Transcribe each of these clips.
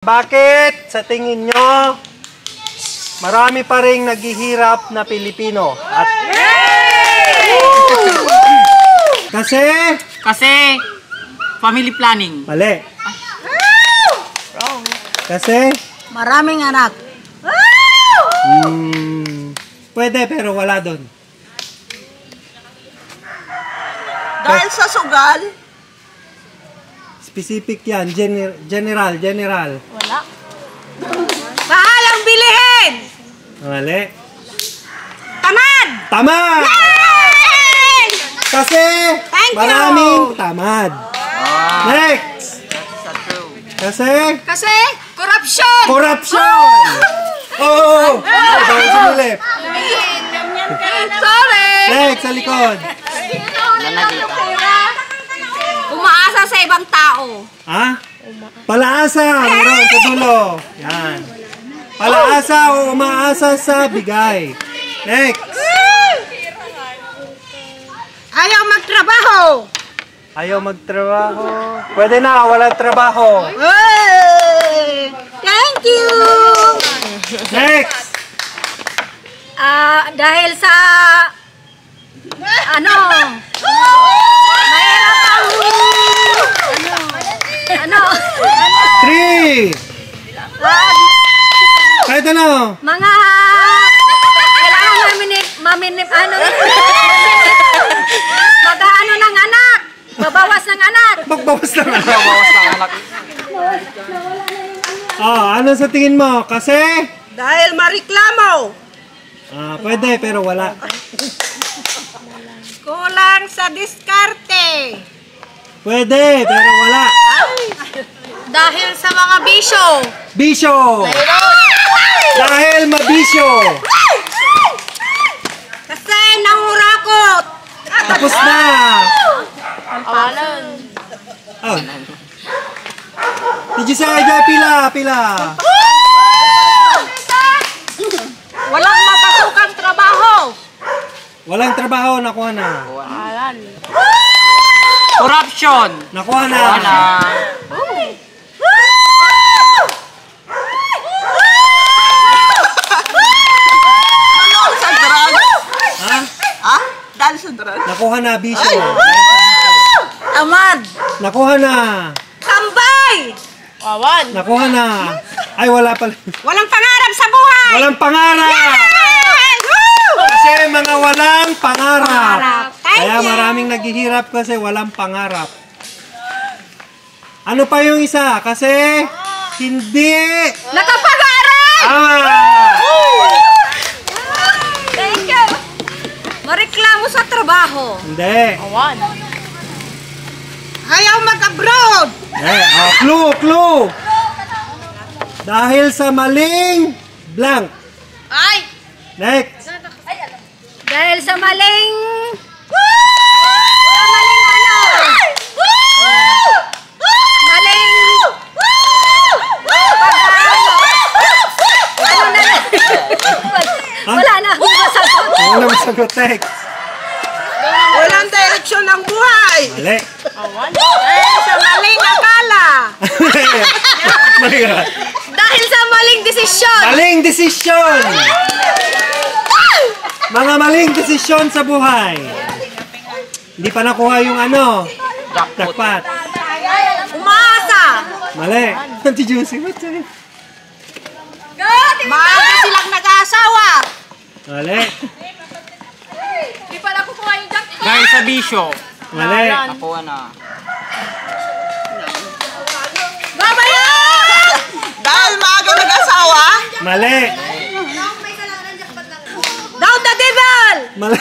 Bakit sa tingin nyo marami pa ring naghihirap na Pilipino? At Kasi family planning. Mali. Wrong. Kasi Maraming anak. pwede pero wala doon. Dahil sa sugal. Specific yan. General. Wala. Mahal ang bilihin. Mali. Tamad. Tamad! Yay! Kasi Thank you. maraming tamad. Next! Kasi Corruption. corruption! Oo! Dahil sumilip. Sorry. Next, sa likod. Umaasa sa ibang tao. Ha? Palaasa! Meron sa dulo. Yan. Palaasa o umaasa sa bigay. Next! Ayaw magtrabaho. Ayaw magtrabaho. Pwede na, walang trabaho. Hey! Thank you. Next! Dahil sa mahirap ang 3! Kahit ano? mga kailangan mag-ano ng anak, babawas ng anak. Magbawas na nga. Ano sa tingin mo? Kasi? Dahil mareklamo. Pwede pero wala. Kulang sa diskarte. Pwede pero wala. Dahil sa mga bisyo. Bisyo! Dahil mabisyo! Kasi nangurakot. Tapos na! Awalan. Oh. Did you say pila? Walang mapasukang trabaho. Walang trabaho, nakuha na. Corruption. Nakuha na. Dahil sa drugs. Nakuha na, bisyo. Tamad. Nakuha na. Tambay. Nakuha na. Ay, wala pala. Walang pangarap sa buhay. Walang pangarap! Kasi mga walang pangarap. Kaya maraming naghihirap kasi walang pangarap. Ano pa yung isa? Kasi hindi Nakapag-aral. Thank you. Mareklamo sa trabaho. Hindi. Ayaw mag-abroad. Clue. Dahil sa maling blank. Ay. Next. Dahil sa maling wala na akong masagot. Wala masagot. Next. Walang direksyon ng buhay. Mali. Dahil sa maling akala. Dahil sa maling desisyon. Maling desisyon. Mga maling desisyon sa buhay. Hindi pa nakuha yung jackpot. Umaasa. Mali. Auntie Juicy, what's it? Maaga silang nag-aasawa. Mali. Di pa nakukuha yung jackpot. Dahil sa bisyo. Mali. Nakuha na. Babayan! Dahil maaga nag-asawa. Mali. Down the devil! Mali.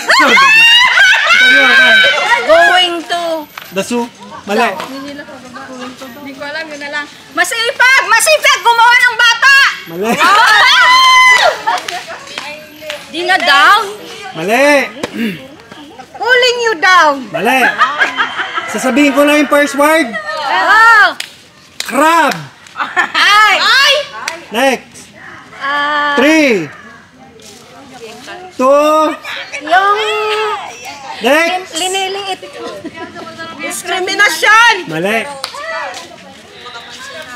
Going to. Dasu. Mali. Hindi ko alam, yun na lang. Masipag gumawa ng bata! Mali. Di na down? Mali. Pulling you down. Mali. Sasabihin ko na yung first word. Oh! Crab. Ay! Ay! Next. 3. 2. Yung Next. liniliit. Diskriminasyon! Mali.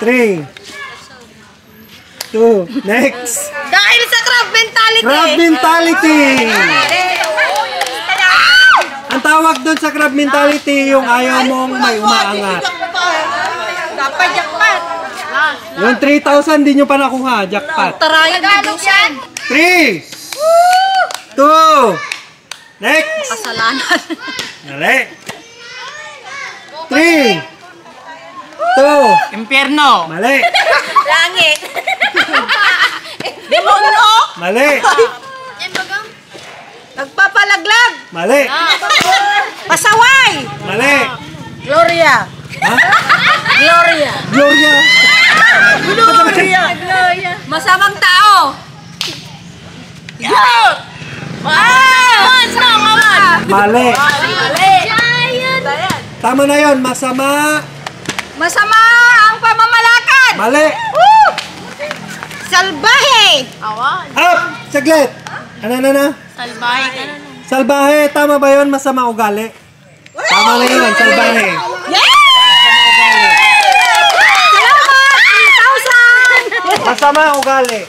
3. 2. Next. Dahil sa crab mentality. Crab mentality. Ang tawag doon sa crab mentality, yung ayaw mong may umaangat. Dapat jackpot. Yung 3,000 di nyo pa nakuha, jackpot. Tarayan din yan. 3, 2, next. Kasalanan. Dali. 3, 2, Impyerno. mali. Langit. Demonyo. Mali. Nagpapalaglag. Mali. Pasaway. Mali. Gloria. Ha? Gloria. Gloria. Gloria. Masamang tao. Mali. Mali. Tama na yon, masama. Masama ang pamamalakad. Mali. Salbahe. Up! Saglit. Ano na? Salbahe ka na. Salbahe, tama ba yon? Masama ugali. Tama na yun, salbahe. Salamat! 3,000! Masama ugali.